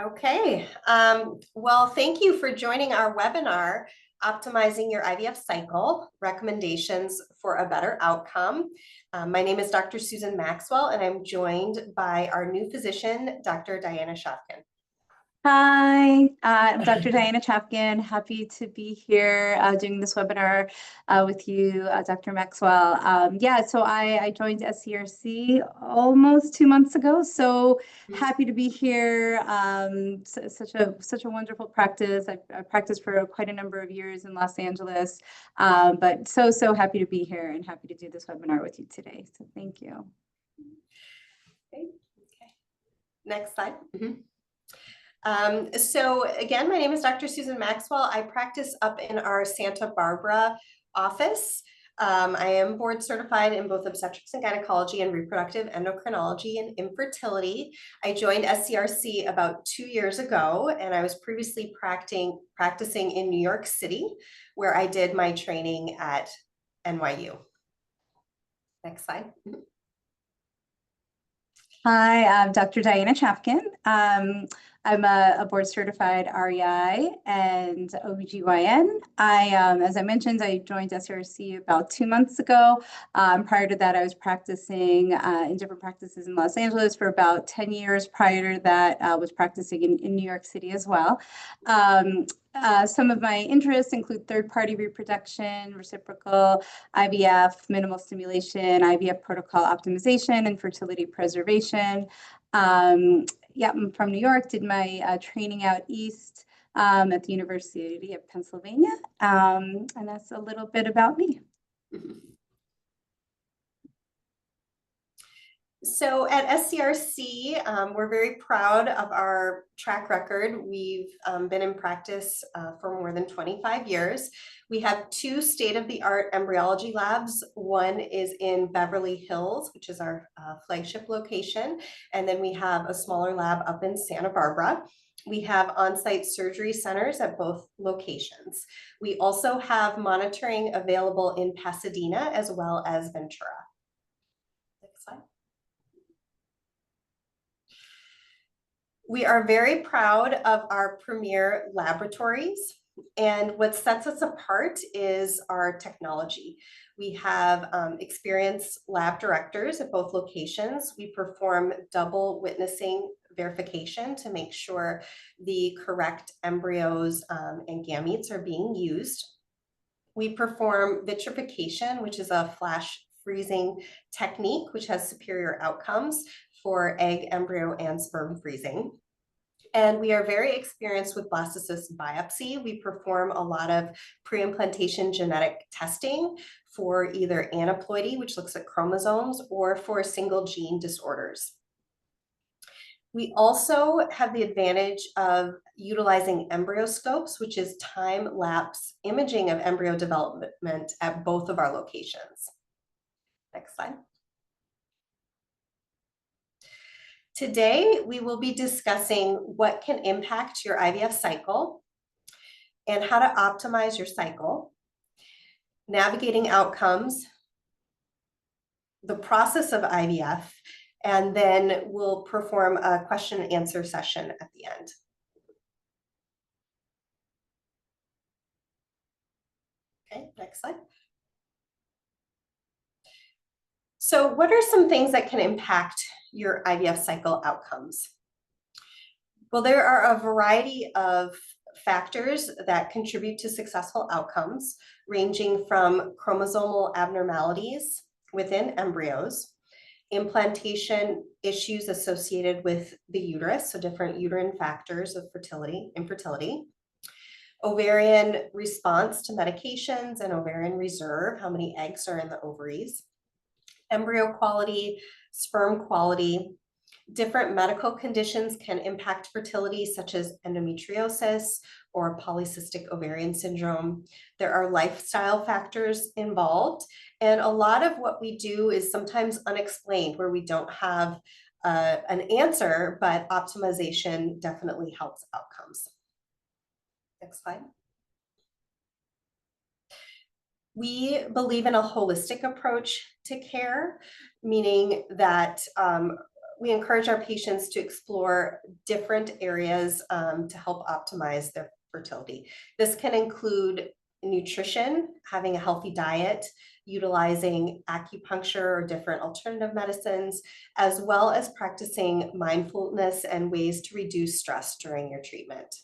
Okay, well, thank you for joining our webinar, Optimizing Your IVF Cycle, Recommendations for a Better Outcome. My name is Dr. Susan Maxwell, and I'm joined by our new physician, Dr. Diana Chavkin. Hi, I'm Dr. Diana Chavkin. Happy to be here doing this webinar with you, Dr. Maxwell. So I joined SCRC almost 2 months ago, so happy to be here. Such a wonderful practice. I've practiced for quite a number of years in Los Angeles, but so happy to be here and happy to do this webinar with you today. So thank you. Okay. Next slide. So again, my name is Dr. Susan Maxwell. I practice up in our Santa Barbara office. I am board certified in both obstetrics and gynecology and reproductive endocrinology and infertility. I joined SCRC about 2 years ago, and I was previously practicing in New York City, where I did my training at NYU. Next slide. Hi, I'm Dr. Diana Chavkin. I'm a board certified REI and OBGYN. As I mentioned, I joined SRC about 2 months ago. Prior to that, I was practicing in different practices in Los Angeles for about 10 years. Prior to that, I was practicing in New York City as well. Some of my interests include third-party reproduction, reciprocal, IVF, minimal stimulation, IVF protocol optimization, and fertility preservation. I'm from New York, did my training out east at the University of Pennsylvania, and that's a little bit about me. So at SCRC, we're very proud of our track record. We've been in practice for more than 25 years. We have 2 state-of-the-art embryology labs. One is in Beverly Hills, which is our flagship location, and then we have a smaller lab up in Santa Barbara. We have on-site surgery centers at both locations. We also have monitoring available in Pasadena as well as Ventura. Next slide. We are very proud of our premier laboratories, and what sets us apart is our technology. We have experienced lab directors at both locations. We perform double witnessing verification to make sure the correct embryos and gametes are being used. We perform vitrification, which is a flash freezing technique, which has superior outcomes for egg, embryo, and sperm freezing. And we are very experienced with blastocyst biopsy. We perform a lot of pre-implantation genetic testing for either aneuploidy, which looks at chromosomes, or for single gene disorders. We also have the advantage of utilizing embryoscopes, which is time-lapse imaging of embryo development at both of our locations. Next slide. Today, we will be discussing what can impact your IVF cycle and how to optimize your cycle, navigating outcomes, the process of IVF, and then we'll perform a question and answer session at the end. Okay, next slide. So what are some things that can impact your IVF cycle outcomes? Well, there are a variety of factors that contribute to successful outcomes, ranging from chromosomal abnormalities within embryos, implantation issues associated with the uterus, so different uterine factors of fertility, infertility, ovarian response to medications and ovarian reserve, how many eggs are in the ovaries, embryo quality, sperm quality. Different medical conditions can impact fertility, such as endometriosis or polycystic ovarian syndrome. There are lifestyle factors involved, and a lot of what we do is sometimes unexplained, where we don't have an answer, but optimization definitely helps outcomes. Next slide. We believe in a holistic approach to care, meaning that we encourage our patients to explore different areas to help optimize their fertility. This can include nutrition, having a healthy diet, utilizing acupuncture or different alternative medicines, as well as practicing mindfulness and ways to reduce stress during your treatment.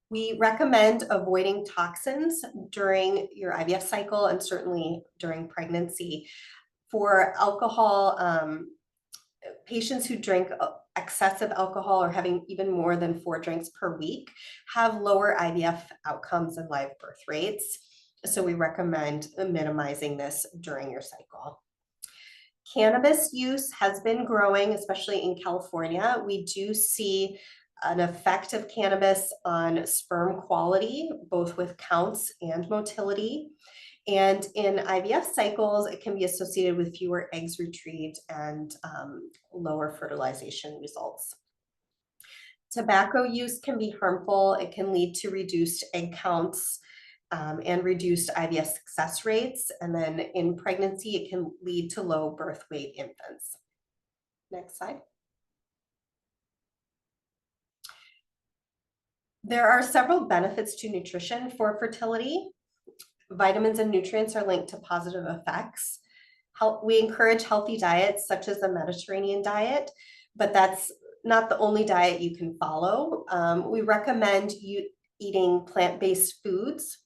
We recommend avoiding toxins during your IVF cycle and certainly during pregnancy. For alcohol, patients who drink excessive alcohol or having even more than 4 drinks per week have lower IVF outcomes and live birth rates. So we recommend minimizing this during your cycle. Cannabis use has been growing, especially in California. We do see an effect of cannabis on sperm quality, both with counts and motility. And in IVF cycles, it can be associated with fewer eggs retrieved and lower fertilization results. Tobacco use can be harmful. It can lead to reduced egg counts and reduced IVF success rates. And then in pregnancy, it can lead to low birth weight infants. Next slide. There are several benefits to nutrition for fertility. Vitamins and nutrients are linked to positive effects. We encourage healthy diets such as the Mediterranean diet, but that's not the only diet you can follow. We recommend you eating plant-based foods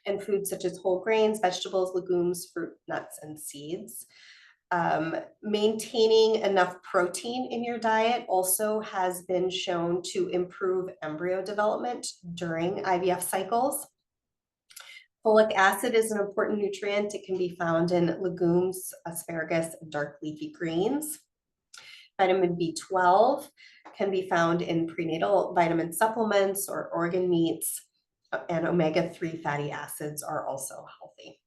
and foods such as whole grains, vegetables, legumes, fruit, nuts, and seeds. Maintaining enough protein in your diet also has been shown to improve embryo development during IVF cycles. Folic acid is an important nutrient. It can be found in legumes, asparagus, and dark leafy greens. Vitamin B12 can be found in prenatal vitamin supplements or organ meats, and omega-3 fatty acids are also healthy.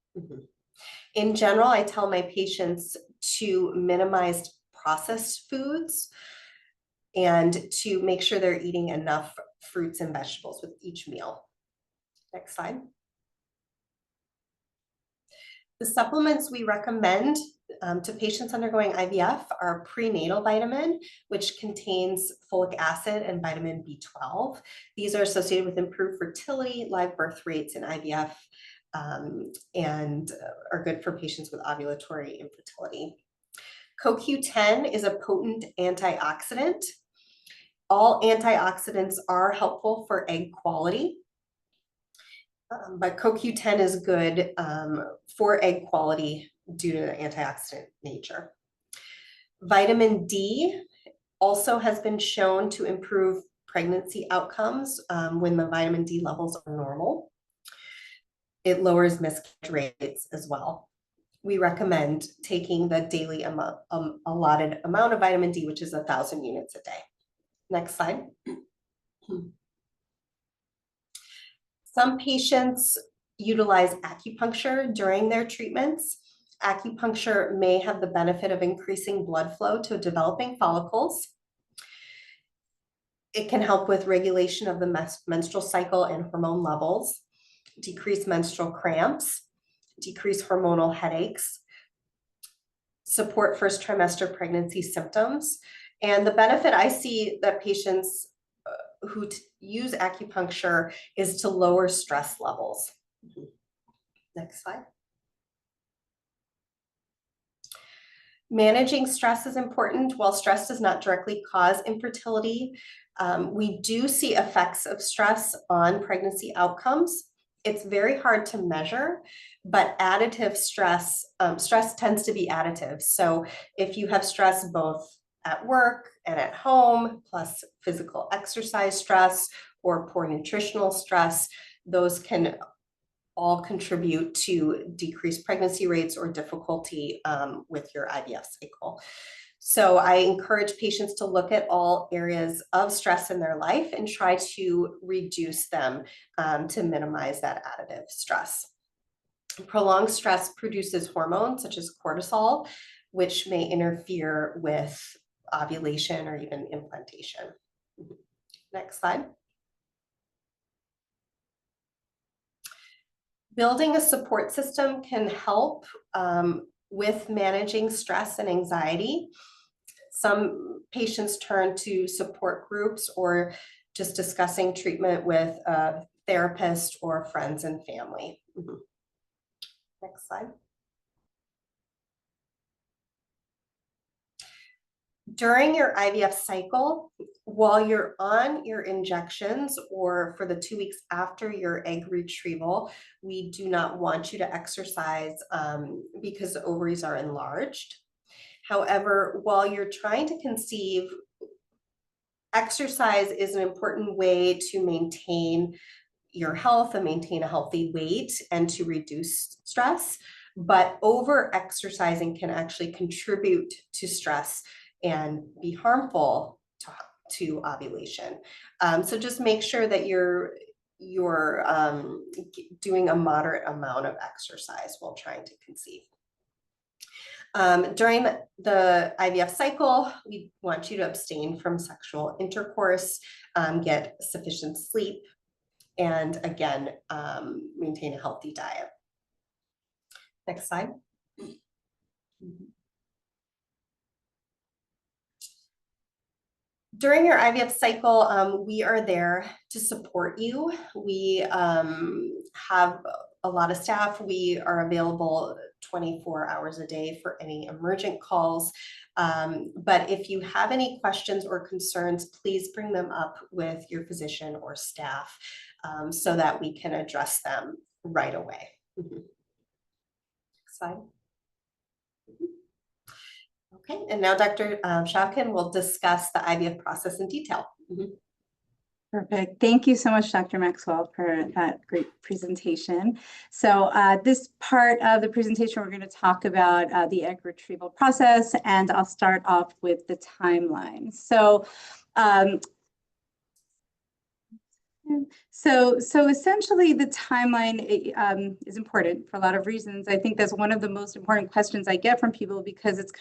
In general, I tell my patients to minimize processed foods and to make sure they're eating enough fruits and vegetables with each meal. Next slide. The supplements we recommend to patients undergoing IVF are prenatal vitamin, which contains folic acid and vitamin B12. These are associated with improved fertility, live birth rates in IVF, and are good for patients with ovulatory infertility. CoQ10 is a potent antioxidant. All antioxidants are helpful for egg quality, but CoQ10 is good for egg quality due to the antioxidant nature. Vitamin D also has been shown to improve pregnancy outcomes when the vitamin D levels are normal. It lowers miscarriage rates as well. We recommend taking the daily allotted amount of vitamin D, which is 1,000 units a day. Next slide. Some patients utilize acupuncture during their treatments. Acupuncture may have the benefit of increasing blood flow to developing follicles. It can help with regulation of the menstrual cycle and hormone levels, decrease menstrual cramps, decrease hormonal headaches, support first trimester pregnancy symptoms. And the benefit I see that patients who use acupuncture is to lower stress levels. Next slide. Managing stress is important. While stress does not directly cause infertility, we do see effects of stress on pregnancy outcomes. It's very hard to measure, but additive stress, stress tends to be additive. So if you have stress both at work and at home, plus physical exercise stress or poor nutritional stress, those can all contribute to decreased pregnancy rates or difficulty with your IVF cycle. So I encourage patients to look at all areas of stress in their life and try to reduce them to minimize that additive stress. Prolonged stress produces hormones such as cortisol, which may interfere with ovulation or even implantation. Next slide. Building a support system can help with managing stress and anxiety. Some patients turn to support groups or just discussing treatment with a therapist or friends and family. Next slide. During your IVF cycle, while you're on your injections or for the 2 weeks after your egg retrieval, we do not want you to exercise because the ovaries are enlarged. However, while you're trying to conceive, exercise is an important way to maintain your health and maintain a healthy weight and to reduce stress. But over exercising can actually contribute to stress and be harmful to ovulation. So just make sure that you're doing a moderate amount of exercise while trying to conceive. During the IVF cycle, we want you to abstain from sexual intercourse, get sufficient sleep, and again, maintain a healthy diet. Next slide. During your IVF cycle, we are there to support you. We have a lot of staff. We are available 24 hours a day for any emergent calls. But if you have any questions or concerns, please bring them up with your physician or staff so that we can address them right away. Next slide. Okay, and now Dr. Chavkin will discuss the IVF process in detail. Perfect. Thank you so much, Dr. Maxwell, for that great presentation. So this part of the presentation, we're going to talk about the egg retrieval process, and I'll start off with the timeline. So essentially the timeline is important for a lot of reasons. I think that's one of the most important questions I get from people because it's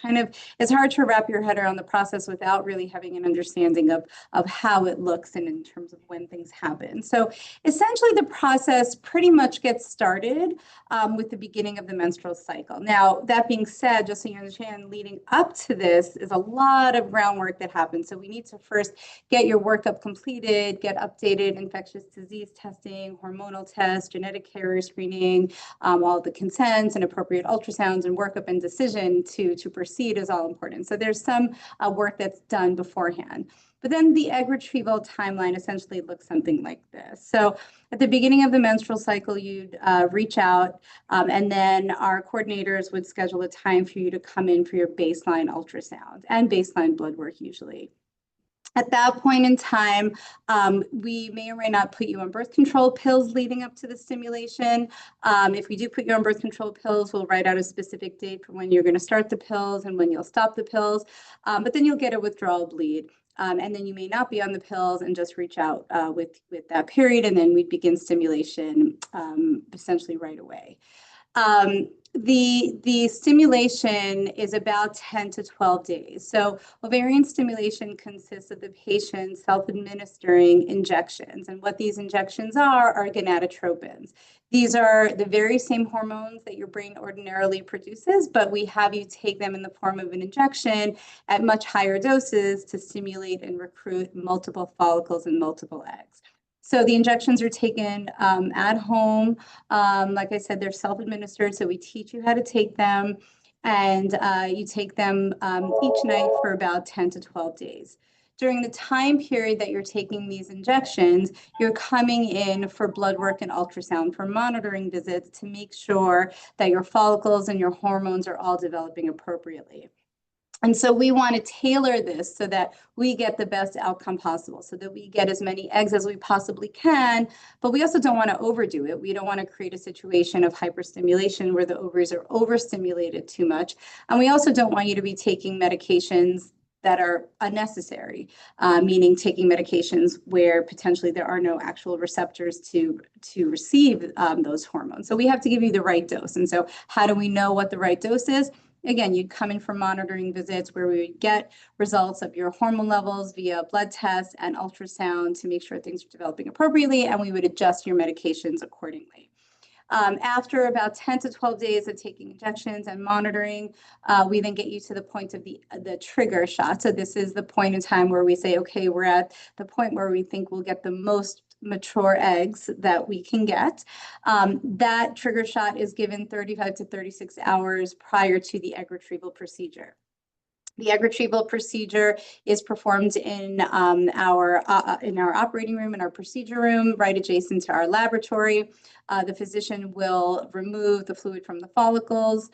hard to wrap your head around the process without really having an understanding of how it looks and in terms of when things happen. So essentially the process pretty much gets started with the beginning of the menstrual cycle. Now, that being said, just so you understand, leading up to this is a lot of groundwork that happens. So we need to first get your workup completed, get updated infectious disease testing, hormonal tests, genetic carrier screening, all the consents and appropriate ultrasounds and workup and decision to proceed is all important. So there's some work that's done beforehand. But then the egg retrieval timeline essentially looks something like this. So at the beginning of the menstrual cycle, you'd reach out and then our coordinators would schedule a time for you to come in for your baseline ultrasound and baseline blood work usually. At that point in time, we may or may not put you on birth control pills leading up to the stimulation. If we do put you on birth control pills, we'll write out a specific date for when you're going to start the pills and when you'll stop the pills. But then you'll get a withdrawal bleed. And then you may not be on the pills and just reach out with that period, and then we'd begin stimulation essentially right away. The stimulation is about 10 to 12 days. So ovarian stimulation consists of the patient self-administering injections. And what these injections are gonadotropins. These are the very same hormones that your brain ordinarily produces, but we have you take them in the form of an injection at much higher doses to stimulate and recruit multiple follicles and multiple eggs. So the injections are taken at home. Like I said, they're self-administered, so we teach you how to take them, and you take them each night for about 10 to 12 days. During the time period that you're taking these injections, you're coming in for blood work and ultrasound for monitoring visits to make sure that your follicles and your hormones are all developing appropriately. And so we want to tailor this so that we get the best outcome possible, so that we get as many eggs as we possibly can, but we also don't want to overdo it. We don't want to create a situation of hyperstimulation where the ovaries are overstimulated too much. And we also don't want you to be taking medications that are unnecessary, meaning taking medications where potentially there are no actual receptors to receive those hormones. So we have to give you the right dose. And so how do we know what the right dose is? Again, you'd come in for monitoring visits where we would get results of your hormone levels via blood tests and ultrasound to make sure things are developing appropriately, and we would adjust your medications accordingly. After about 10 to 12 days of taking injections and monitoring, we then get you to the point of the trigger shot. So this is the point in time where we say, okay, we're at the point where we think we'll get the most mature eggs that we can get. That trigger shot is given 35 to 36 hours prior to the egg retrieval procedure. The egg retrieval procedure is performed in our operating room, in our procedure room, right adjacent to our laboratory. The physician will remove the fluid from the follicles,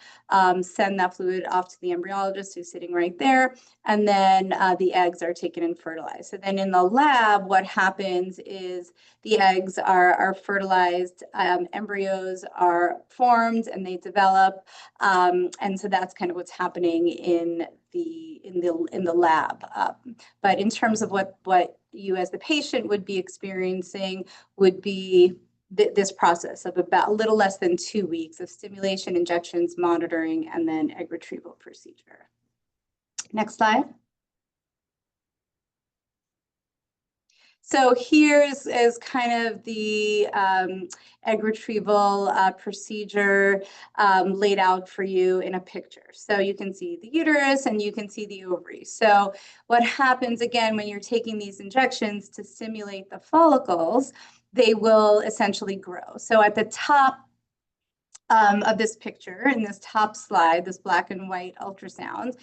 send that fluid off to the embryologist who's sitting right there, and then the eggs are taken and fertilized. So then in the lab, what happens is the eggs are fertilized, embryos are formed and they develop, and so that's kind of what's happening in the lab. But in terms of what you as the patient would be experiencing would be this process of about a little less than 2 weeks of stimulation, injections, monitoring, and then egg retrieval procedure. Next slide. So here's kind of the egg retrieval procedure laid out for you in a picture. So you can see the uterus and you can see the ovaries. So what happens again when you're taking these injections to stimulate the follicles, they will essentially grow. So at the top of this picture, in this top slide, this black and white ultrasound,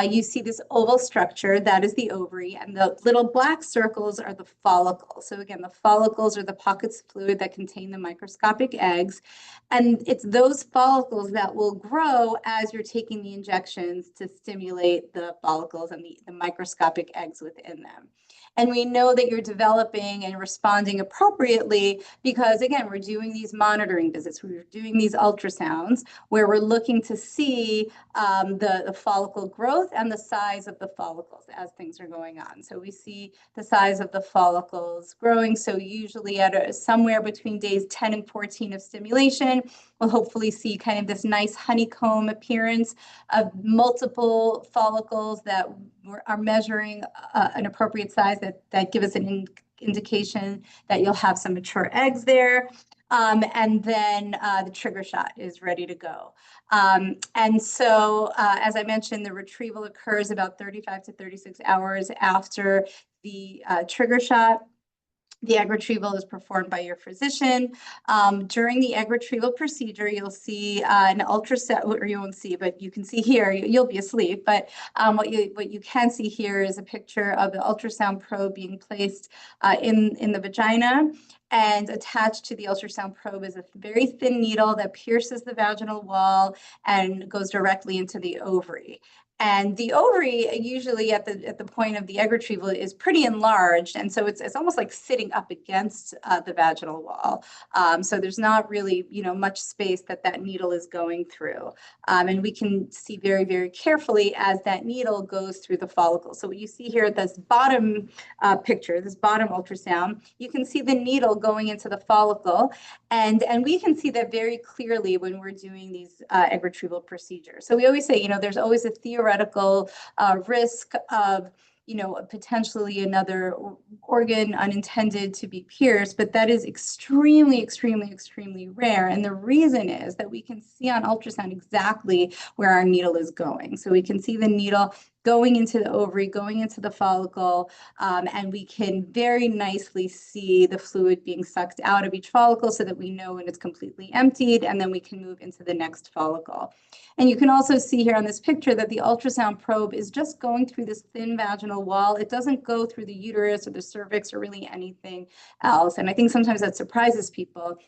you see this oval structure, that is the ovary, and the little black circles are the follicles. So again, the follicles are the pockets of fluid that contain the microscopic eggs, and it's those follicles that will grow as you're taking the injections to stimulate the follicles and the microscopic eggs within them. And we know that you're developing and responding appropriately because, again, we're doing these monitoring visits, we're doing these ultrasounds where we're looking to see the follicle growth and the size of the follicles as things are going on. So we see the size of the follicles growing. So usually at somewhere between days 10 and 14 of stimulation, we'll hopefully see kind of this nice honeycomb appearance of multiple follicles that are measuring an appropriate size that give us an indication that you'll have some mature eggs there. And then the trigger shot is ready to go. And so, as I mentioned, the retrieval occurs about 35 to 36 hours after the trigger shot. The egg retrieval is performed by your physician. During the egg retrieval procedure, you'll see an ultrasound, or you won't see, but you can see here, you'll be asleep, but what you can see here is a picture of the ultrasound probe being placed in the vagina, and attached to the ultrasound probe is a very thin needle that pierces the vaginal wall and goes directly into the ovary. And the ovary, usually at the point of the egg retrieval, is pretty enlarged, and so it's almost like sitting up against the vaginal wall. So there's not really, much space that needle is going through, and we can see very, very carefully as that needle goes through the follicle. So what you see here at this bottom picture, this bottom ultrasound, you can see the needle going into the follicle, and we can see that very clearly when we're doing these egg retrieval procedures. So we always say, there's always a theoretical risk of, potentially another organ unintended to be pierced, but that is extremely, extremely, extremely rare. And the reason is that we can see on ultrasound exactly where our needle is going. So we can see the needle going into the ovary, going into the follicle, and we can very nicely see the fluid being sucked out of each follicle so that we know when it's completely emptied, and then we can move into the next follicle. And you can also see here on this picture that the ultrasound probe is just going through this thin vaginal wall. It doesn't go through the uterus or the cervix or really anything else. And I think sometimes that surprises people,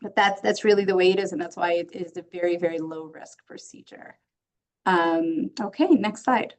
but that's really the way it is, and that's why it is a very, very low risk procedure. Okay, next slide.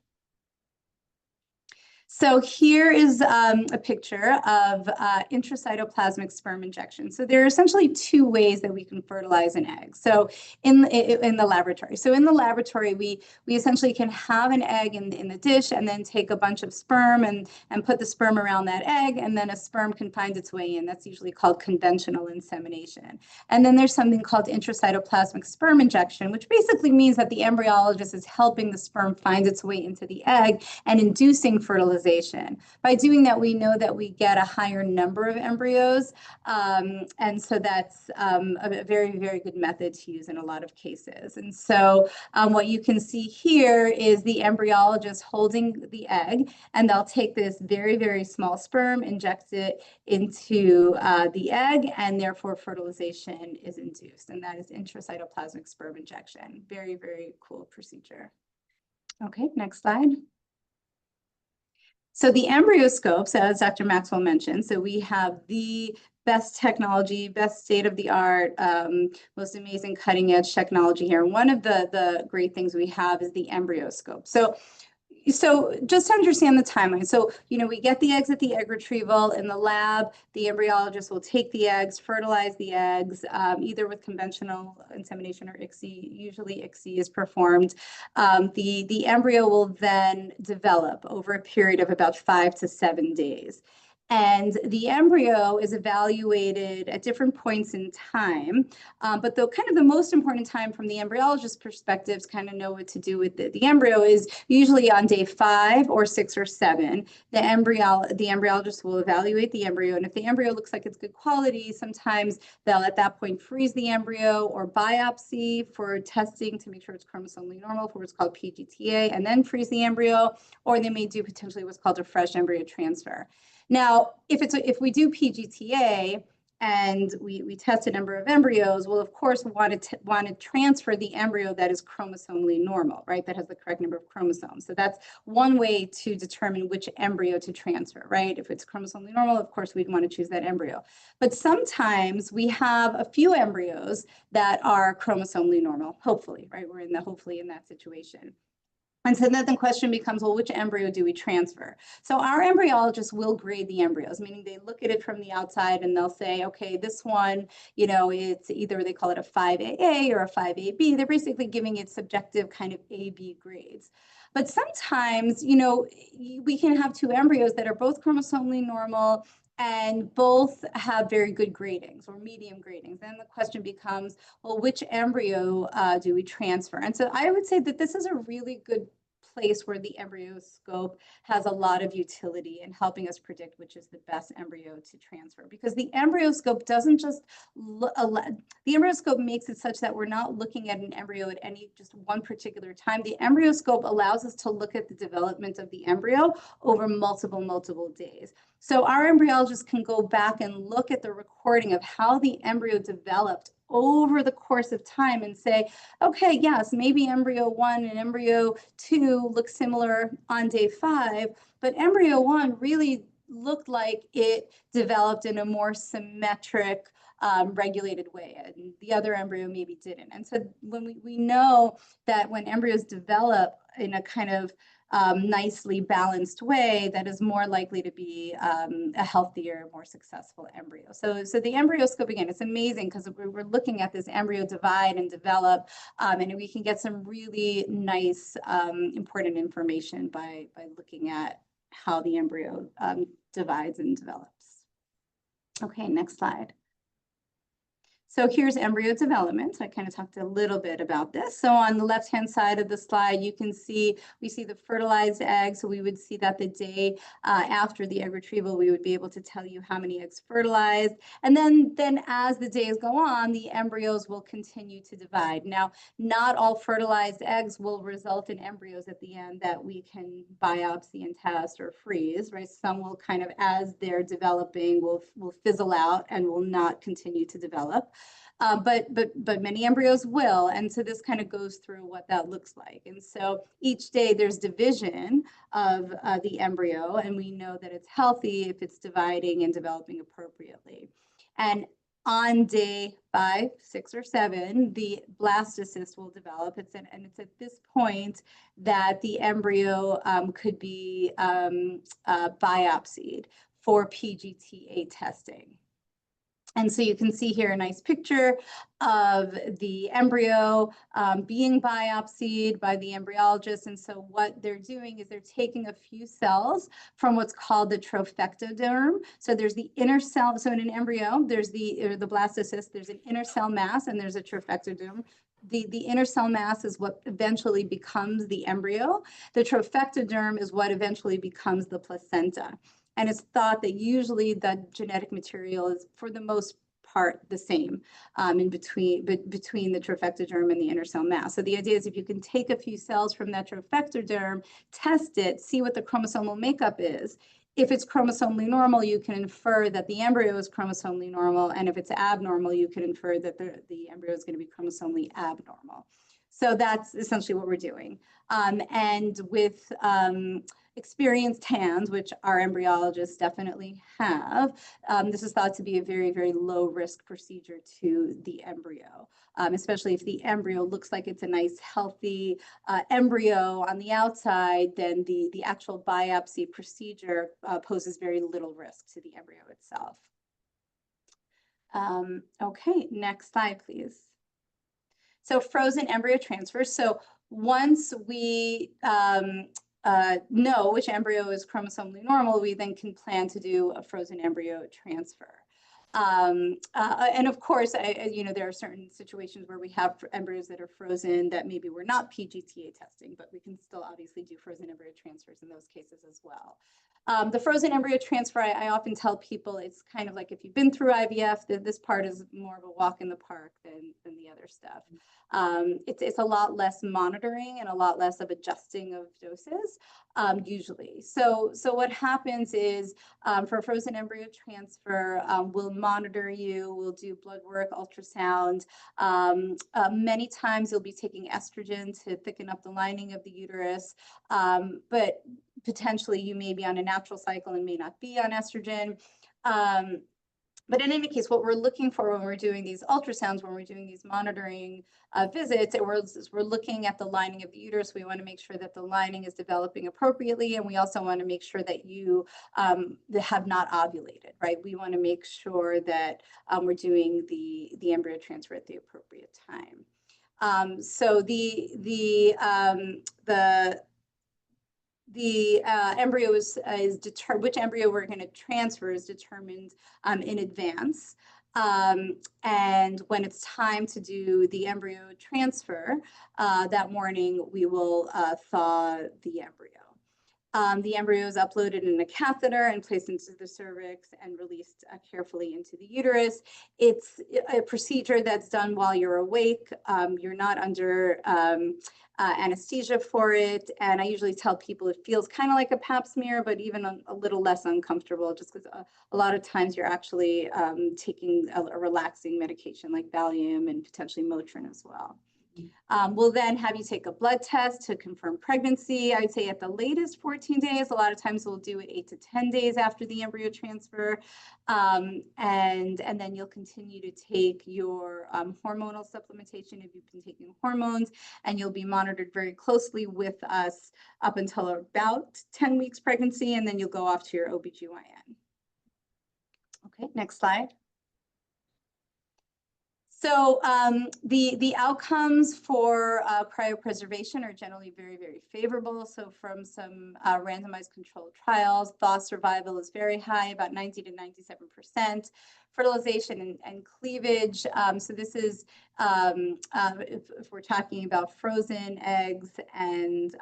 So here is a picture of intracytoplasmic sperm injection. So there are essentially two ways that we can fertilize an egg. So in the laboratory. So in the laboratory, we essentially can have an egg in the dish and then take a bunch of sperm and put the sperm around that egg, and then a sperm can find its way in. That's usually called conventional insemination. And then there's something called intracytoplasmic sperm injection, which basically means that the embryologist is helping the sperm find its way into the egg and inducing fertilization fertilization. By doing that, we know that we get a higher number of embryos. And so that's a very, very good method to use in a lot of cases. And so what you can see here is the embryologist holding the egg, and they'll take this very, very small sperm, inject it into the egg, and therefore fertilization is induced. And that is intracytoplasmic sperm injection. Very, very cool procedure. Okay, next slide. So the embryoscopes, as Dr. Maxwell mentioned, so we have the best technology, best state-of-the-art, most amazing cutting-edge technology here. One of the great things we have is the embryoscope. So just to understand the timeline, so, we get the eggs at the egg retrieval in the lab. The embryologist will take the eggs, fertilize the eggs, either with conventional insemination or ICSI. Usually ICSI is performed. The embryo will then develop over a period of about 5 to 7 days. And the embryo is evaluated at different points in time, but the most important time from the embryologist's perspective to kind of know what to do with the embryo is usually on day 5 or 6 or 7. The embryologist will evaluate the embryo, and if the embryo looks like it's good quality, sometimes they'll at that point freeze the embryo or biopsy for testing to make sure it's chromosomally normal for what's called PGTA, and then freeze the embryo, or they may do potentially what's called a fresh embryo transfer. Now, if we do PGTA and we test a number of embryos, we'll of course want to transfer the embryo that is chromosomally normal, right? That has the correct number of chromosomes. So that's one way to determine which embryo to transfer, right? If it's chromosomally normal, of course we'd want to choose that embryo. But sometimes we have a few embryos that are chromosomally normal, hopefully, right? We're hopefully in that situation. And so then the question becomes, well, which embryo do we transfer? So our embryologists will grade the embryos, meaning they look at it from the outside and they'll say, okay, this one, it's either they call it a 5AA or a 5AB. They're basically giving it subjective kind of AB grades. But sometimes, we can have two embryos that are both chromosomally normal and both have very good gradings or medium gradings. Then the question becomes, well, which embryo do we transfer? And so I would say that this is a really good place where the embryoscope has a lot of utility in helping us predict which is the best embryo to transfer, because the embryoscope doesn't just the embryoscope makes it such that we're not looking at an embryo at any just one particular time. The embryoscope allows us to look at the development of the embryo over multiple days. So our embryologist can go back and look at the recording of how the embryo developed over the course of time and say, okay, yes, maybe embryo 1 and embryo 2 look similar on day 5, but embryo 1 really looked like it developed in a more symmetric, regulated way, and the other embryo maybe didn't. And so when we know that when embryos develop in a kind of nicely balanced way, that is more likely to be a healthier, more successful embryo. So the embryoscope, again, it's amazing because we're looking at this embryo divide and develop, and we can get some really nice, important information by looking at how the embryo divides and develops. Okay, next slide. So here's embryo development. I kind of talked a little bit about this. So on the left-hand side of the slide, you can see, we see the fertilized eggs. So we would see that the day after the egg retrieval, we would be able to tell you how many eggs fertilized. And then as the days go on, the embryos will continue to divide. Now, not all fertilized eggs will result in embryos at the end that we can biopsy and test or freeze, right? Some will kind of, as they're developing, will fizzle out and will not continue to develop. But many embryos will, and so this kind of goes through what that looks like. And so each day there's division of the embryo, and we know that it's healthy if it's dividing and developing appropriately. And on day 5, 6, or 7, the blastocyst will develop. And it's at this point that the embryo could be biopsied for PGTA testing. And so you can see here a nice picture of the embryo being biopsied by the embryologist. And so what they're doing is they're taking a few cells from what's called the trophectoderm. So there's the inner cell. So in an embryo, there's the blastocyst, there's an inner cell mass, and there's a trophectoderm. The inner cell mass is what eventually becomes the embryo. The trophectoderm is what eventually becomes the placenta. And it's thought that usually the genetic material is, for the most part, the same in between the trophectoderm and the inner cell mass. So the idea is if you can take a few cells from that trophectoderm, test it, see what the chromosomal makeup is. If it's chromosomally normal, you can infer that the embryo is chromosomally normal. And if it's abnormal, you can infer that the embryo is going to be chromosomally abnormal. So that's essentially what we're doing. And with experienced hands, which our embryologists definitely have, this is thought to be a very, very low risk procedure to the embryo, especially if the embryo looks like it's a nice, healthy embryo on the outside, then the actual biopsy procedure poses very little risk to the embryo itself. Okay, next slide, please. So frozen embryo transfer. So once we know which embryo is chromosomally normal, we then can plan to do a frozen embryo transfer. And of course, there are certain situations where we have embryos that are frozen that maybe we're not PGTA testing, but we can still obviously do frozen embryo transfers in those cases as well. The frozen embryo transfer, I often tell people it's kind of like if you've been through IVF, this part is more of a walk in the park than the other stuff. It's a lot less monitoring and a lot less of adjusting of doses usually. So what happens is for a frozen embryo transfer, we'll monitor you, we'll do blood work, ultrasound. Many times you'll be taking estrogen to thicken up the lining of the uterus, but potentially you may be on a natural cycle and may not be on estrogen. But in any case, what we're looking for when we're doing these ultrasounds, when we're doing these monitoring visits, we're looking at the lining of the uterus. We want to make sure that the lining is developing appropriately, and we also want to make sure that you have not ovulated, right? We want to make sure that we're doing the embryo transfer at the appropriate time. So the embryo is determined, which embryo we're going to transfer is determined in advance. And when it's time to do the embryo transfer, that morning we will thaw the embryo. The embryo is uploaded in a catheter and placed into the cervix and released carefully into the uterus. It's a procedure that's done while you're awake. You're not under anesthesia for it. And I usually tell people it feels kind of like a pap smear, but even a little less uncomfortable, just because a lot of times you're actually taking a relaxing medication like Valium and potentially Motrin as well. We'll then have you take a blood test to confirm pregnancy. I'd say at the latest 14 days. A lot of times we'll do it 8 to 10 days after the embryo transfer. And then you'll continue to take your hormonal supplementation if you've been taking hormones, and you'll be monitored very closely with us up until about 10 weeks pregnancy, and then you'll go off to your OBGYN. Okay, next slide. So the outcomes for cryopreservation are generally very, very favorable. So from some randomized controlled trials, thaw survival is very high, about 90 to 97%. Fertilization and cleavage. So this is if we're talking about frozen eggs and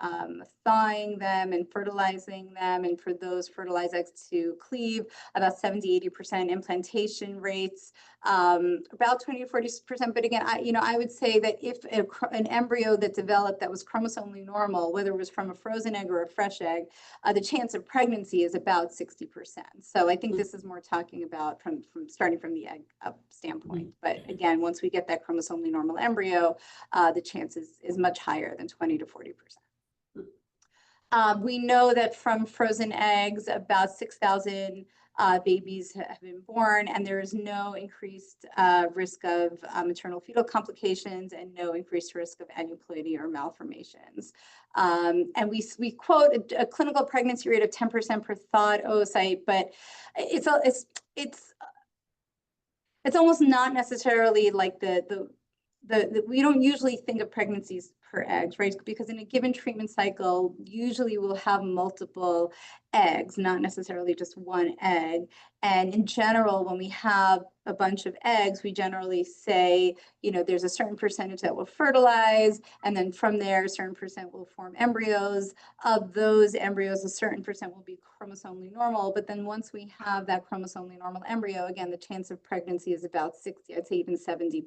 thawing them and fertilizing them, and for those fertilized eggs to cleave, about 70–80% implantation rates, about 20 to 40%. But again, I would say that if an embryo that developed that was chromosomally normal, whether it was from a frozen egg or a fresh egg, the chance of pregnancy is about 60%. So I think this is more talking about from starting from the egg up standpoint. But again, once we get that chromosomally normal embryo, the chance is much higher than 20 to 40%. We know that from frozen eggs, about 6,000 babies have been born, and there is no increased risk of maternal fetal complications and no increased risk of aneuploidy or malformations. And we quote a clinical pregnancy rate of 10% per thawed oocyte, but it's it's almost not necessarily like we don't usually think of pregnancies per eggs, right? Because in a given treatment cycle, usually we'll have multiple eggs, not necessarily just one egg. And in general, when we have a bunch of eggs, we generally say, you know, there's a certain percentage that will fertilize, and then from there, a certain percent will form embryos. Of those embryos, a certain percent will be chromosomally normal. But then once we have that chromosomally normal embryo, again, the chance of pregnancy is about 60, I'd say even 70%.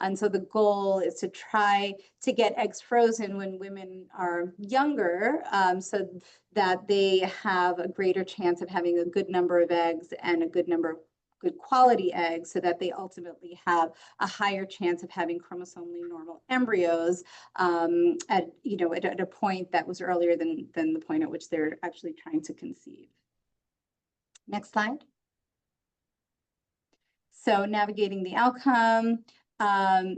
And so the goal is to try to get eggs frozen when women are younger, so that they have a greater chance of having a good number of eggs and a good number of good quality eggs, so that they ultimately have a higher chance of having chromosomally normal embryos at a point that was earlier than the point at which they're actually trying to conceive. Next slide. So navigating the outcome.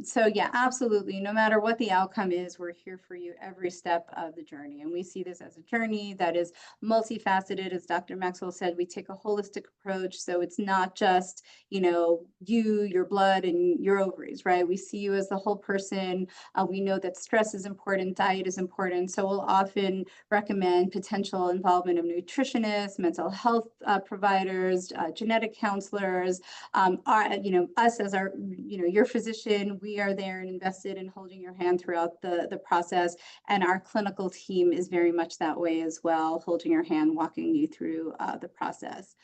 So yeah, absolutely. No matter what the outcome is, we're here for you every step of the journey. And we see this as a journey that is multifaceted. As Dr. Maxwell said, we take a holistic approach. So it's not just, you know, your blood and your ovaries, right? We see you as the whole person. We know that stress is important, diet is important. So we'll often recommend potential involvement of nutritionists, mental health providers, genetic counselors, us as our, your physician. We are there and invested in holding your hand throughout the process. And our clinical team is very much that way as well, holding your hand, walking you through the process.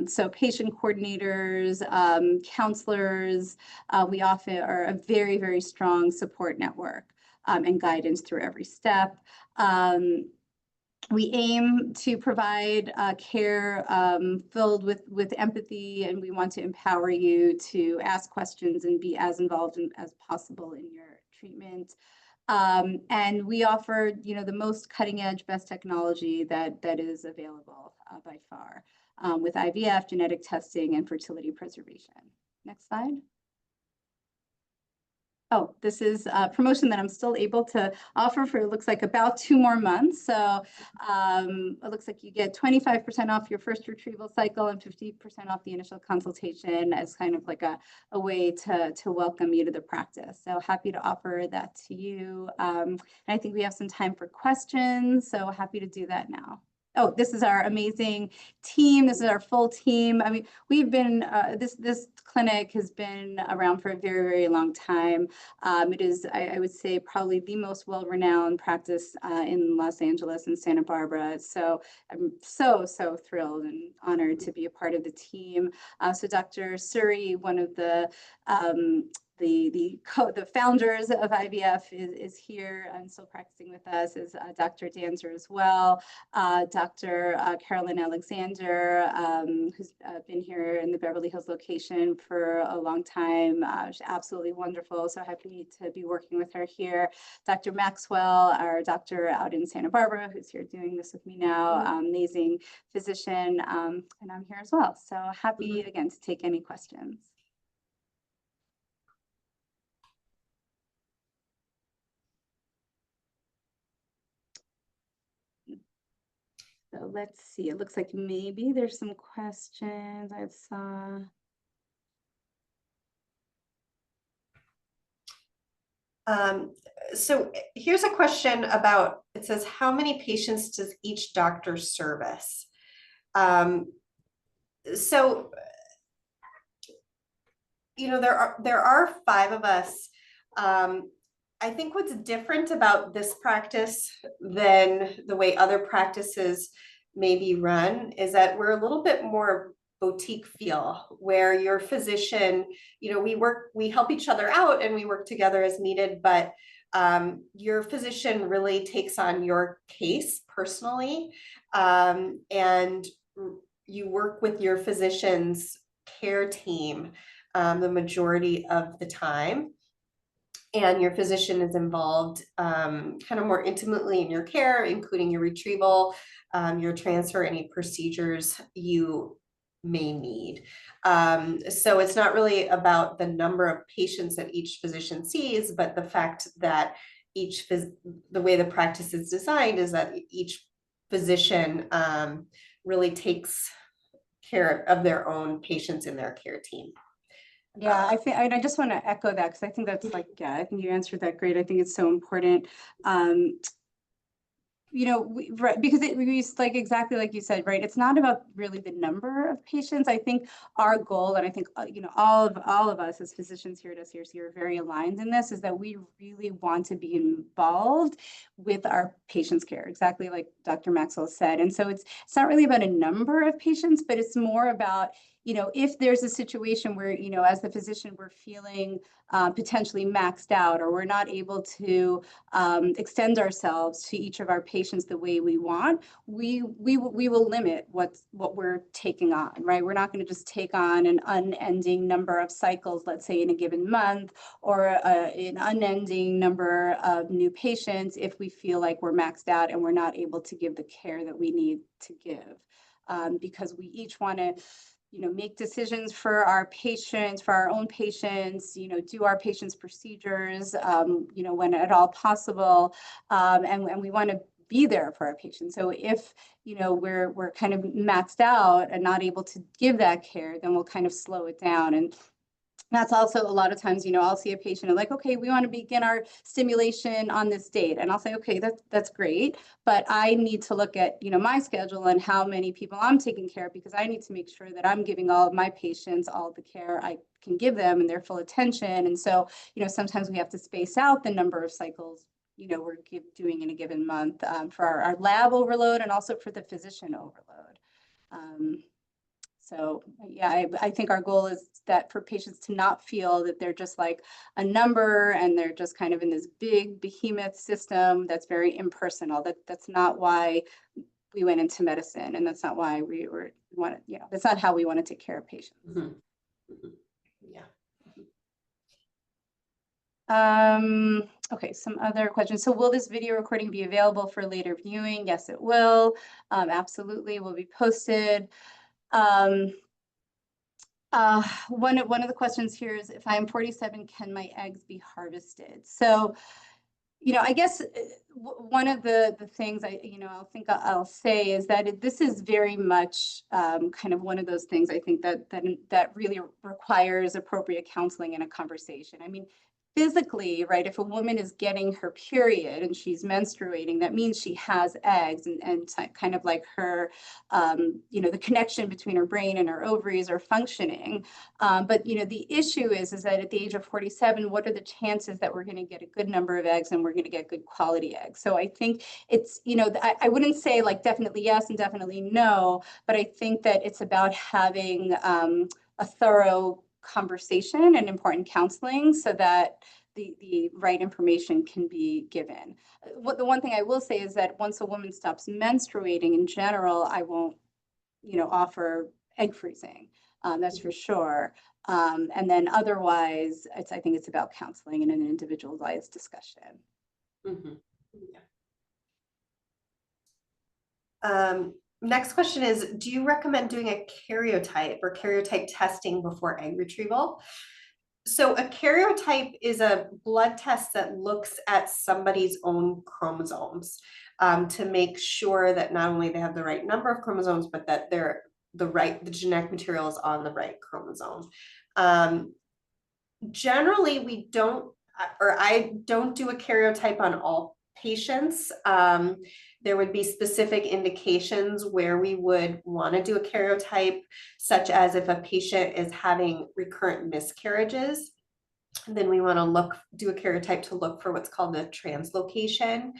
So patient coordinators, counselors, we often are a very, very strong support network and guidance through every step. We aim to provide care filled with empathy, and we want to empower you to ask questions and be as involved as possible in your treatment. And we offer, the most cutting edge, best technology that is available by far with IVF, genetic testing, and fertility preservation. Next slide. Oh, this is a promotion that I'm still able to offer for, it looks like about 2 more months. So it looks like you get 25% off your first retrieval cycle and 50% off the initial consultation as kind of like a way to welcome you to the practice. So happy to offer that to you. And I think we have some time for questions. So happy to do that now. Oh, this is our amazing team. This is our full team. I mean, we've been, this clinic has been around for a very, very long time. It is, I would say, probably the most well-renowned practice in Los Angeles and Santa Barbara. So I'm so thrilled and honored to be a part of the team. So Dr. Suri, one of the founders of IVF is here and still practicing with us, is Dr. Danzer as well. Dr. Carolyn Alexander, who's been here in the Beverly Hills location for a long time. She's absolutely wonderful. So happy to be working with her here. Dr. Maxwell, our doctor out in Santa Barbara, who's here doing this with me now, amazing physician, and I'm here as well. So happy again to take any questions. So let's see, it looks like maybe there's some questions I saw. So here's a question about, it says, how many patients does each doctor service? So, there are 5 of us. I think what's different about this practice than the way other practices may be run is that we're a little bit more boutique feel, where your physician, we help each other out and we work together as needed, but your physician really takes on your case personally, and you work with your physician's care team the majority of the time. And your physician is involved kind of more intimately in your care, including your retrieval, your transfer, any procedures you may need. So it's not really about the number of patients that each physician sees, but the fact that the way the practice is designed is that each physician really takes care of their own patients in their care team. Yeah, I think, and I just want to echo that because I think that's like, yeah, I think you answered that great. I think it's so important. You know, right, because we like exactly like you said, right? It's not about really the number of patients. I think our goal, and I think you know, all of us as physicians here at SCRC are very aligned in this, is that we really want to be involved with our patients' care, exactly like Dr. Maxwell said. And so it's not really about a number of patients, but it's more about, you know, if there's a situation where, you know, as the physician, we're feeling potentially maxed out, or we're not able to extend ourselves to each of our patients the way we want, we will limit what we're taking on, right? We're not going to just take on an unending number of cycles, let's say in a given month, or an unending number of new patients if we feel like we're maxed out and we're not able to give the care that we need to give. Because we each want to, you know, make decisions for our patients, for our own patients, you know, do our patients' procedures, you know, when at all possible, and we want to be there for our patients. So if, you know, we're kind of maxed out and not able to give that care, then we'll kind of slow it down. And that's also a lot of times, you know, I'll see a patient and like, okay, we want to begin our stimulation on this date. And I'll say, okay, that's great. But I need to look at, you know, my schedule and how many people I'm taking care of, because I need to make sure that I'm giving all of my patients all the care I can give them and their full attention. And so, you know, sometimes we have to space out the number of cycles, you know, we're doing in a given month for our lab overload and also for the physician overload. So yeah, I think our goal is that for patients to not feel that they're just like a number and they're just kind of in this big behemoth system that's very impersonal. That's not why we went into medicine, and that's not why we wanted, you know, that's not how we want to take care of patients. Mm-hmm. Mm-hmm. Yeah. Okay, some other questions. So will this video recording be available for later viewing? Yes, it will. Absolutely, will be posted. One of the questions here is, if I'm 47, can my eggs be harvested? So, you know, I guess one of the things I'll say is that this is very much kind of one of those things I think that really requires appropriate counseling and a conversation. I mean, physically, right, if a woman is getting her period and she's menstruating, that means she has eggs, and kind of like her, you know, the connection between her brain and her ovaries are functioning. But, you know, the issue is that at the age of 47, what are the chances that we're going to get a good number of eggs and we're going to get good quality eggs? So I think it's, you know, I wouldn't say like definitely yes and definitely no, but I think that it's about having a thorough conversation and important counseling so that the right information can be given. The one thing I will say is that once a woman stops menstruating in general, I won't, you know, offer egg freezing. That's for sure. And then otherwise, I think it's about counseling and an individualized discussion. Mm-hmm. Yeah. Next question is, do you recommend doing a karyotype or karyotype testing before egg retrieval? So a karyotype is a blood test that looks at somebody's own chromosomes to make sure that not only they have the right number of chromosomes, but that they're the genetic material is on the right chromosome. Generally, we don't, or I don't do a karyotype on all patients. There would be specific indications where we would want to do a karyotype, such as if a patient is having recurrent miscarriages, then we want to do a karyotype to look for what's called a translocation.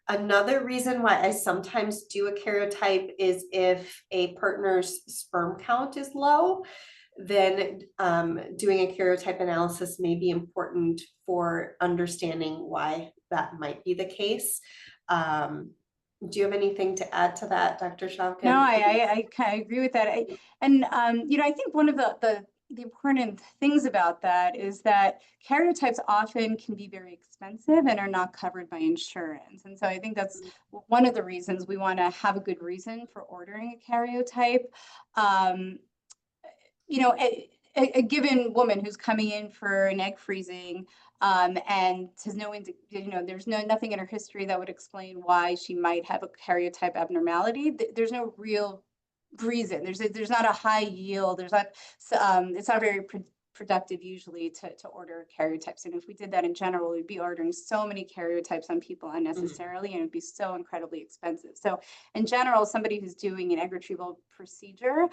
Another reason why I sometimes do a karyotype is if a partner's sperm count is low, then doing a karyotype analysis may be important for understanding why that might be the case. Do you have anything to add to that, Dr. Chavkin? No, I kind of agree with that. You know, I think one of the important things about that is that karyotypes often can be very expensive and are not covered by insurance. And so I think that's one of the reasons we want to have a good reason for ordering a karyotype. You know, a given woman who's coming in for an egg freezing and has no, you know, there's nothing in her history that would explain why she might have a karyotype abnormality. There's no real reason. There's not a high yield. There's not. It's not very productive usually to order karyotypes. And if we did that in general, we'd be ordering so many karyotypes on people unnecessarily, and it'd be so incredibly expensive. So in general, somebody who's doing an egg retrieval procedure,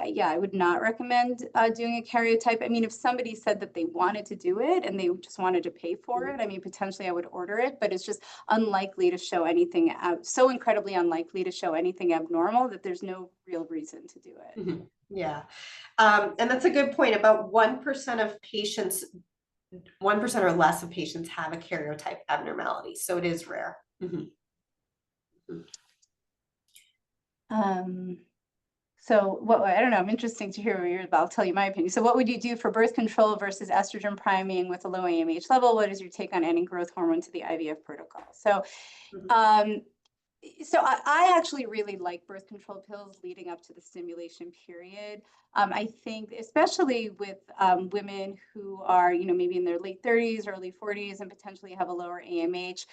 yeah, I would not recommend doing a karyotype. I mean, if somebody said that they wanted to do it and they just wanted to pay for it, I mean, potentially I would order it, but it's just unlikely to show anything, so incredibly unlikely to show anything abnormal that there's no real reason to do it. Yeah. And that's a good point. About 1% of patients, 1% or less of patients have a karyotype abnormality. So it is rare. So what, I don't know, I'm interested to hear what you're about. I'll tell you my opinion. So what would you do for birth control versus estrogen priming with a low AMH level? What is your take on adding growth hormone to the IVF protocol? So, so I actually really like birth control pills leading up to the stimulation period. I think especially with women who are, you know, maybe in their late 30s, early 40s, and potentially have a lower AMH.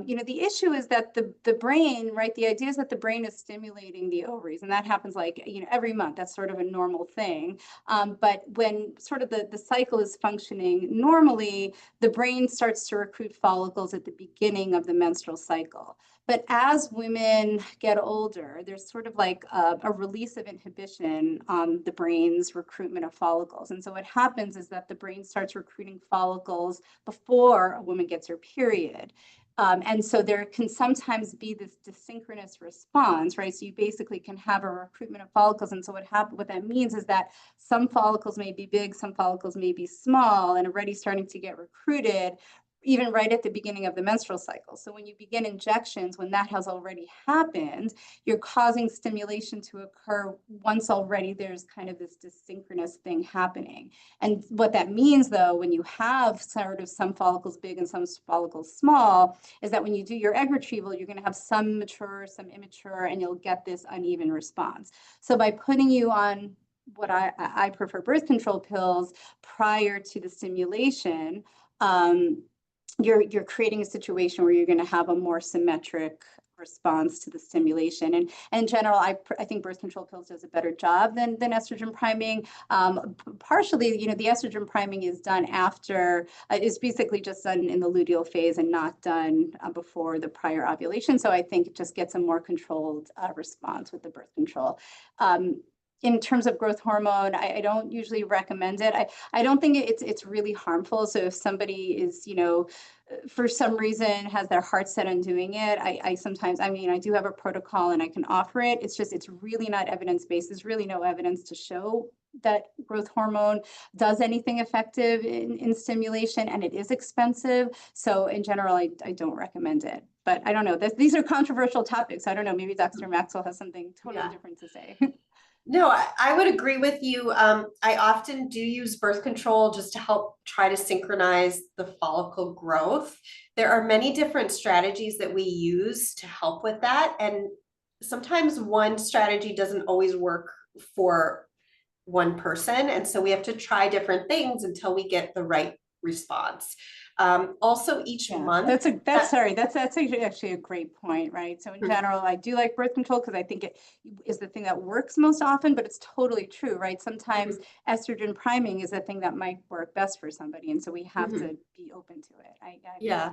You know, the issue is that the brain, right? The idea is that the brain is stimulating the ovaries, and that happens like, you know, every month. That's sort of a normal thing. But when sort of the cycle is functioning normally, the brain starts to recruit follicles at the beginning of the menstrual cycle. But as women get older, there's sort of like a release of inhibition on the brain's recruitment of follicles. And so what happens is that the brain starts recruiting follicles before a woman gets her period. And so there can sometimes be this desynchronous response, right? So you basically can have a recruitment of follicles. And so what that means is that some follicles may be big, some follicles may be small and already starting to get recruited even right at the beginning of the menstrual cycle. So when you begin injections, when that has already happened, you're causing stimulation to occur once already there's kind of this desynchronous thing happening. And what that means though, when you have sort of some follicles big and some follicles small, is that when you do your egg retrieval, you're gonna have some mature, some immature, and you'll get this uneven response. So by putting you on what I prefer birth control pills prior to the stimulation, you're creating a situation where you're going to have a more symmetric response to the stimulation. And in general, I think birth control pills does a better job than estrogen priming. Partially, you know, the estrogen priming is done after, is basically just done in the luteal phase and not done before the prior ovulation. So I think it just gets a more controlled response with the birth control. In terms of growth hormone, I don't usually recommend it. I don't think it's really harmful. So if somebody is, you know, for some reason has their heart set on doing it, I sometimes, I mean, I do have a protocol and I can offer it. It's just, it's really not evidence-based. There's really no evidence to show that growth hormone does anything effective in stimulation, and it is expensive. So in general, I don't recommend it. But I don't know, these are controversial topics. I don't know, maybe Dr. Maxwell has something totally different to say. No, I would agree with you. I often do use birth control just to help try to synchronize the follicle growth. There are many different strategies that we use to help with that. And sometimes one strategy doesn't always work for one person. And so we have to try different things until we get the right response. Also each month. That's actually a great point, right? So in general, I do like birth control because I think it is the thing that works most often, but it's totally true, right? Sometimes estrogen priming is the thing that might work best for somebody. And so we have to be open to it. Yeah.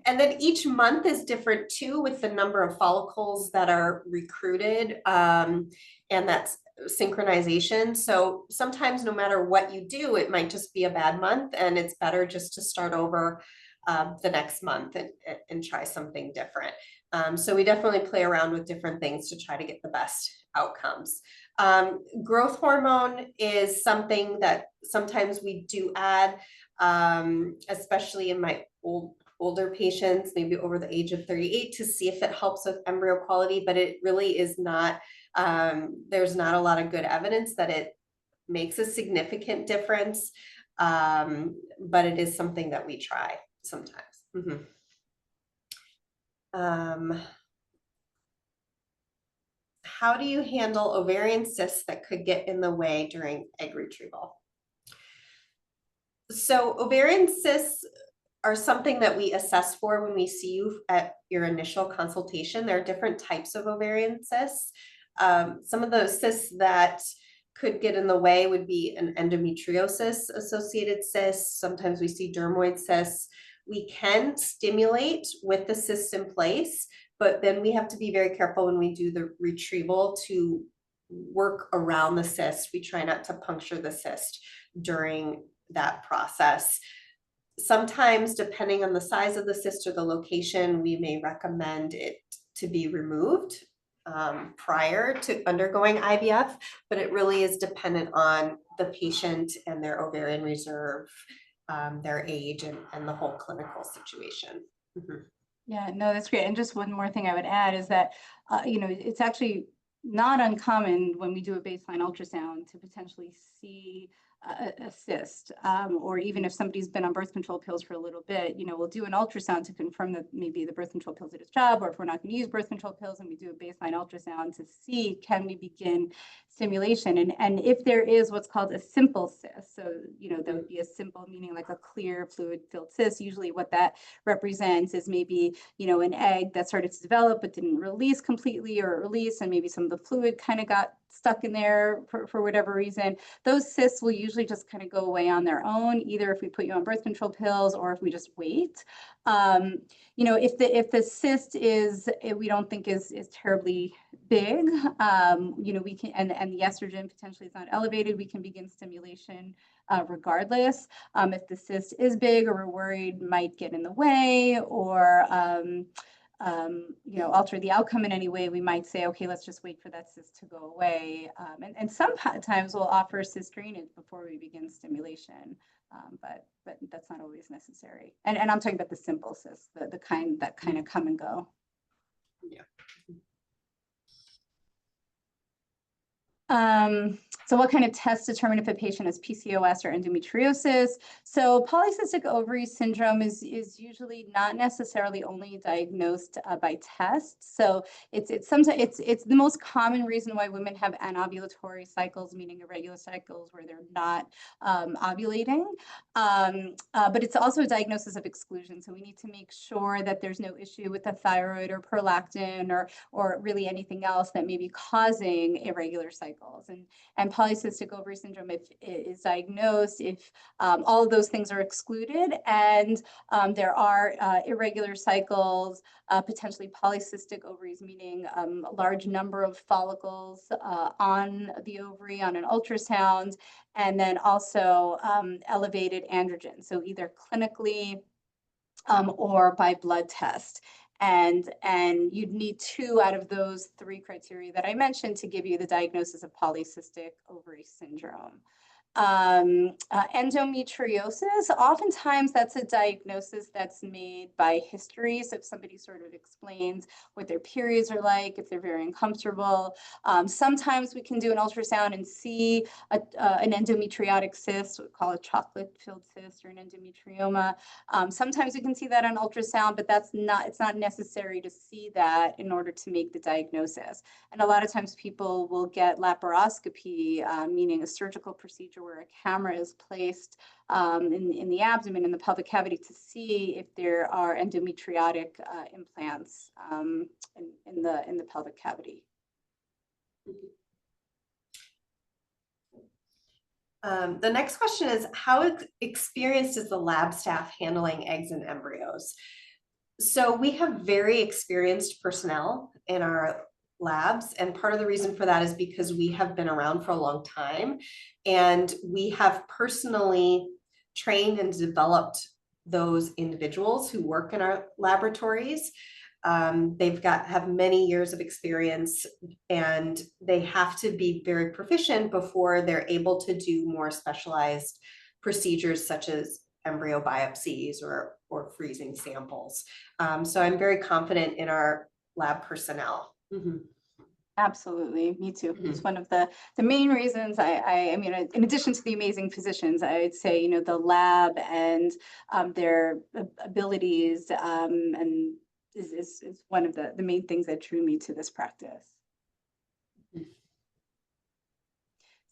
And then each month is different too, with the number of follicles that are recruited. And that's synchronization. So sometimes no matter what you do, it might just be a bad month, and it's better just to start over the next month and try something different. So we definitely play around with different things to try to get the best outcomes. Growth hormone is something that sometimes we do add, especially in my older patients, maybe over the age of 38, to see if it helps with embryo quality, but it really is not. There's not a lot of good evidence that it makes a significant difference, but it is something that we try sometimes. How do you handle ovarian cysts that could get in the way during egg retrieval? So ovarian cysts are something that we assess for when we see you at your initial consultation. There are different types of ovarian cysts. Some of those cysts that could get in the way would be an endometriosis associated cyst. Sometimes we see dermoid cysts. We can stimulate with the cyst in place, but then we have to be very careful when we do the retrieval to work around the cyst. We try not to puncture the cyst during that process. Sometimes, depending on the size of the cyst or the location, we may recommend it to be removed prior to undergoing IVF, but it really is dependent on the patient and their ovarian reserve, their age, and the whole clinical situation. Mm-hmm. Yeah, no, that's great. And just one more thing I would add is that, you know, it's actually not uncommon when we do a baseline ultrasound to potentially see a cyst, or even if somebody's been on birth control pills for a little bit, you know, we'll do an ultrasound to confirm that maybe the birth control pills did its job, or if we're not going to use birth control pills, and we do a baseline ultrasound to see, can we begin stimulation? And if there is what's called a simple cyst, so, you know, that would be a simple, meaning like a clear fluid-filled cyst. Usually what that represents is maybe, you know, an egg that started to develop but didn't release completely, or release, and maybe some of the fluid kind of got stuck in there for whatever reason. Those cysts will usually just kind of go away on their own, either if we put you on birth control pills or if we just wait. You know, if the cyst we don't think is terribly big, you know, we can, and the estrogen potentially is not elevated, we can begin stimulation regardless. If the cyst is big, or we're worried might get in the way, or you know, alter the outcome in any way, we might say, okay, let's just wait for that cyst to go away. And sometimes we'll offer cyst drainage before we begin stimulation, but that's not always necessary. And I'm talking about the simple cysts, the kind that kind of come and go. Yeah. So what kind of tests determine if a patient has PCOS or endometriosis? So polycystic ovary syndrome is usually not necessarily only diagnosed by tests. So it's sometimes it's the most common reason why women have anovulatory cycles, meaning irregular cycles where they're not ovulating. But it's also a diagnosis of exclusion. So we need to make sure that there's no issue with the thyroid or prolactin or really anything else that may be causing irregular cycles. And polycystic ovary syndrome, if it is diagnosed, if all of those things are excluded, and there are irregular cycles, potentially polycystic ovaries, meaning a large number of follicles on the ovary on an ultrasound, and then also elevated androgen, so either clinically or by blood test. And you'd need 2 out of those 3 criteria that I mentioned to give you the diagnosis of polycystic ovary syndrome. Endometriosis, oftentimes that's a diagnosis that's made by history. So if somebody sort of explains what their periods are like, if they're very uncomfortable, sometimes we can do an ultrasound and see an endometriotic cyst, we call it chocolate-filled cyst or an endometrioma. Sometimes we can see that on ultrasound, but it's not necessary to see that in order to make the diagnosis. And a lot of times people will get laparoscopy, meaning a surgical procedure where a camera is placed in the abdomen, in the pelvic cavity, to see if there are endometriotic implants in the pelvic cavity. The next question is, how experienced is the lab staff handling eggs and embryos? So we have very experienced personnel in our labs, and part of the reason for that is because we have been around for a long time, and we have personally trained and developed those individuals who work in our laboratories. Have many years of experience, and they have to be very proficient before they're able to do more specialized procedures such as embryo biopsies or freezing samples. So I'm very confident in our lab personnel. Mm-hmm. Absolutely, me too. It's one of the main reasons I mean, in addition to the amazing physicians, I would say, you know, the lab and their abilities and is one of the main things that drew me to this practice.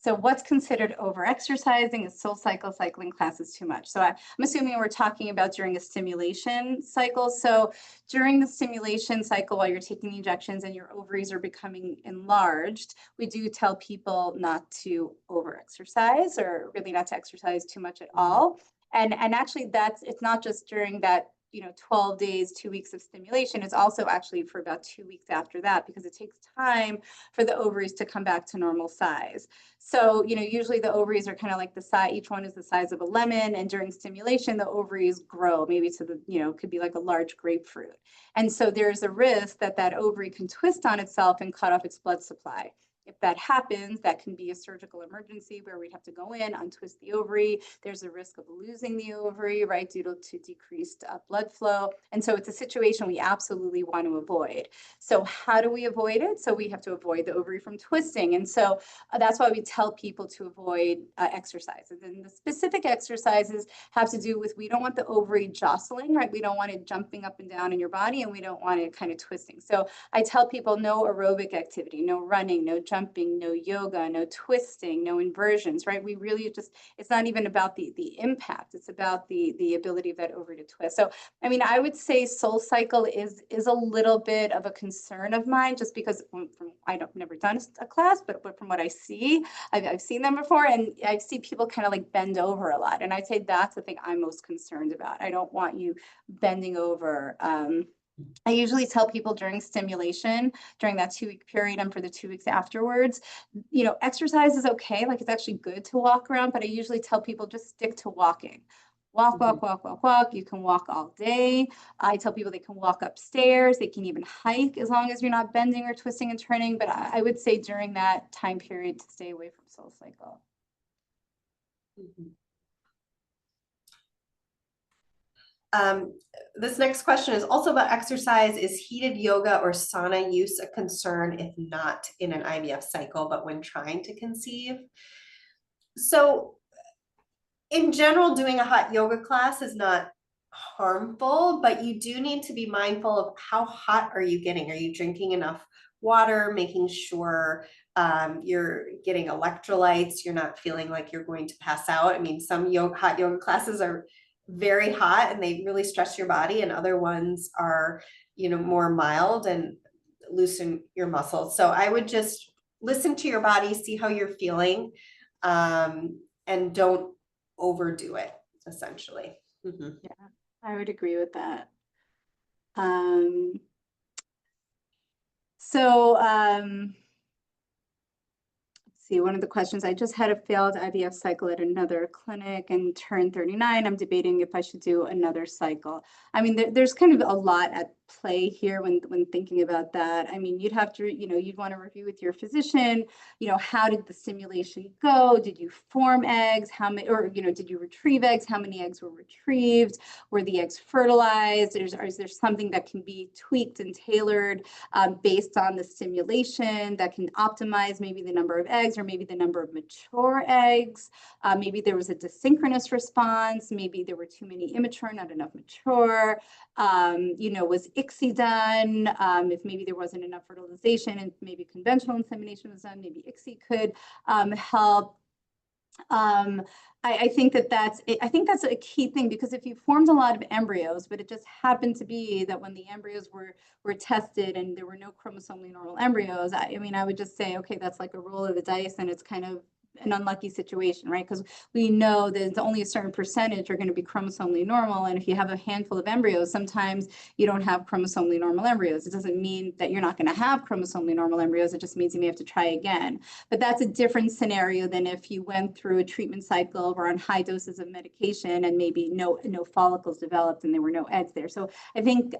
So what's considered over-exercising? Is SoulCycle cycling classes too much? So I'm assuming we're talking about during a stimulation cycle. So during the stimulation cycle, while you're taking the injections and your ovaries are becoming enlarged, we do tell people not to over-exercise, or really not to exercise too much at all. And actually it's not just during that 12 days, 2 weeks of stimulation. It's also actually for about 2 weeks after that, because it takes time for the ovaries to come back to normal size. So, usually the ovaries are kind of like the size, each one is the size of a lemon. And during stimulation, the ovaries grow maybe to the, could be like a large grapefruit. And so there's a risk that that ovary can twist on itself and cut off its blood supply. If that happens, that can be a surgical emergency where we'd have to go in, untwist the ovary. There's a risk of losing the ovary, right, due to decreased blood flow. And so it's a situation we absolutely want to avoid. So how do we avoid it? So we have to avoid the ovary from twisting. And so that's why we tell people to avoid exercises. And the specific exercises have to do with, we don't want the ovary jostling, right? We don't want it jumping up and down in your body, and we don't want it kind of twisting. So I tell people no aerobic activity, no running, no jumping, no yoga, no twisting, no inversions, right? We really just, it's not even about the impact, it's about the ability of that ovary to twist. So, I mean, I would say SoulCycle is a little bit of a concern of mine, just because I've never done a class, but from what I see, I've seen them before, and I see people kind of like bend over a lot. And I'd say that's the thing I'm most concerned about. I don't want you bending over. I usually tell people during stimulation, during that 2-week period and for the 2 weeks afterwards, exercise is okay. Like, it's actually good to walk around, but I usually tell people just stick to walking. Walk, walk, walk, walk, walk. You can walk all day. I tell people they can walk upstairs. They can even hike as long as you're not bending or twisting and turning. But I would say during that time period to stay away from SoulCycle. This next question is also about exercise. Is heated yoga or sauna use a concern if not in an IVF cycle, but when trying to conceive? So in general, doing a hot yoga class is not harmful, but you do need to be mindful of how hot are you getting? Are you drinking enough water, making sure you're getting electrolytes, you're not feeling like you're going to pass out. I mean, some hot yoga classes are very hot and they really stress your body, and other ones are, more mild and loosen your muscles. So I would just listen to your body, see how you're feeling, and don't overdo it, essentially. Yeah, I would agree with that. See, one of the questions, I just had a failed IVF cycle at another clinic and turned 39. I'm debating if I should do another cycle. I mean, there's kind of a lot at play here when thinking about that. I mean, you'd have to, you'd want to review with your physician, how did the stimulation go? Did you form eggs? How many, or, did you retrieve eggs? How many eggs were retrieved? Were the eggs fertilized? Is there something that can be tweaked and tailored based on the stimulation that can optimize maybe the number of eggs, or maybe the number of mature eggs? Maybe there was a desynchronous response. Maybe there were too many immature, not enough mature. Was ICSI done? If maybe there wasn't enough fertilization and maybe conventional insemination was done, maybe ICSI could help. I think that's a key thing, because if you formed a lot of embryos, but it just happened to be that when the embryos were tested and there were no chromosomally normal embryos, I mean, I would just say, okay, that's like a roll of the dice, and it's kind of an unlucky situation, right? Because we know that only a certain percentage are going to be chromosomally normal. And if you have a handful of embryos, sometimes you don't have chromosomally normal embryos. It doesn't mean that you're not going to have chromosomally normal embryos. It just means you may have to try again. But that's a different scenario than if you went through a treatment cycle or on high doses of medication and maybe no follicles developed and there were no eggs there. So I think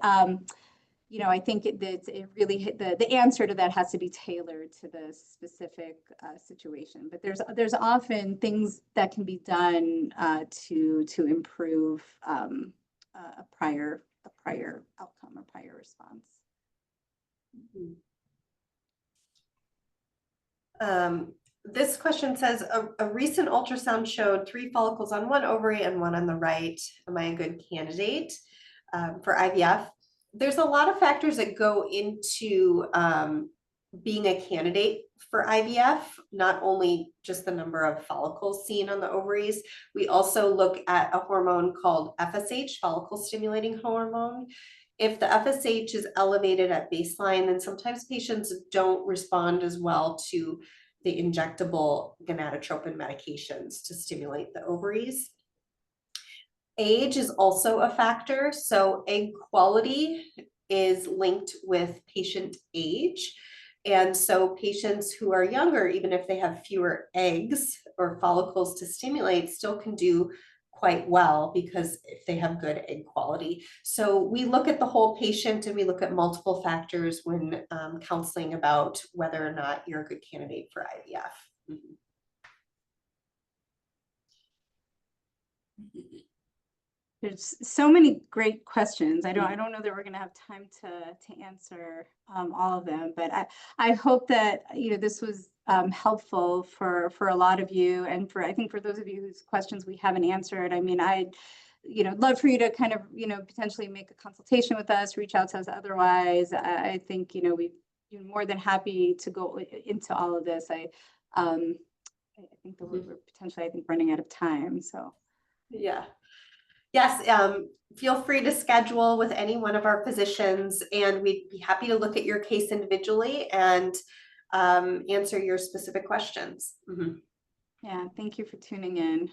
I think that it really the answer to that has to be tailored to the specific situation. But there's often things that can be done to improve a prior outcome or prior response. This question says, a recent ultrasound showed 3 follicles on one ovary and 1 on the right. Am I a good candidate for IVF? There's a lot of factors that go into being a candidate for IVF, not only just the number of follicles seen on the ovaries, we also look at a hormone called FSH, follicle stimulating hormone. If the FSH is elevated at baseline, then sometimes patients don't respond as well to the injectable gonadotropin medications to stimulate the ovaries. Age is also a factor. So egg quality is linked with patient age. And so patients who are younger, even if they have fewer eggs or follicles to stimulate, still can do quite well because if they have good egg quality. So we look at the whole patient and we look at multiple factors when counseling about whether or not you're a good candidate for IVF. There's so many great questions. I don't know that we're going to have time to answer all of them, but I hope that this was helpful for a lot of you, and I think for those of you whose questions we haven't answered. I mean, I'd love for you to kind of potentially make a consultation with us, reach out to us. Otherwise, I think we'd be more than happy to go into all of this. I think that we're potentially running out of time. So yeah. Yes, feel free to schedule with any one of our physicians, and we'd be happy to look at your case individually and answer your specific questions. Yeah, thank you for tuning in.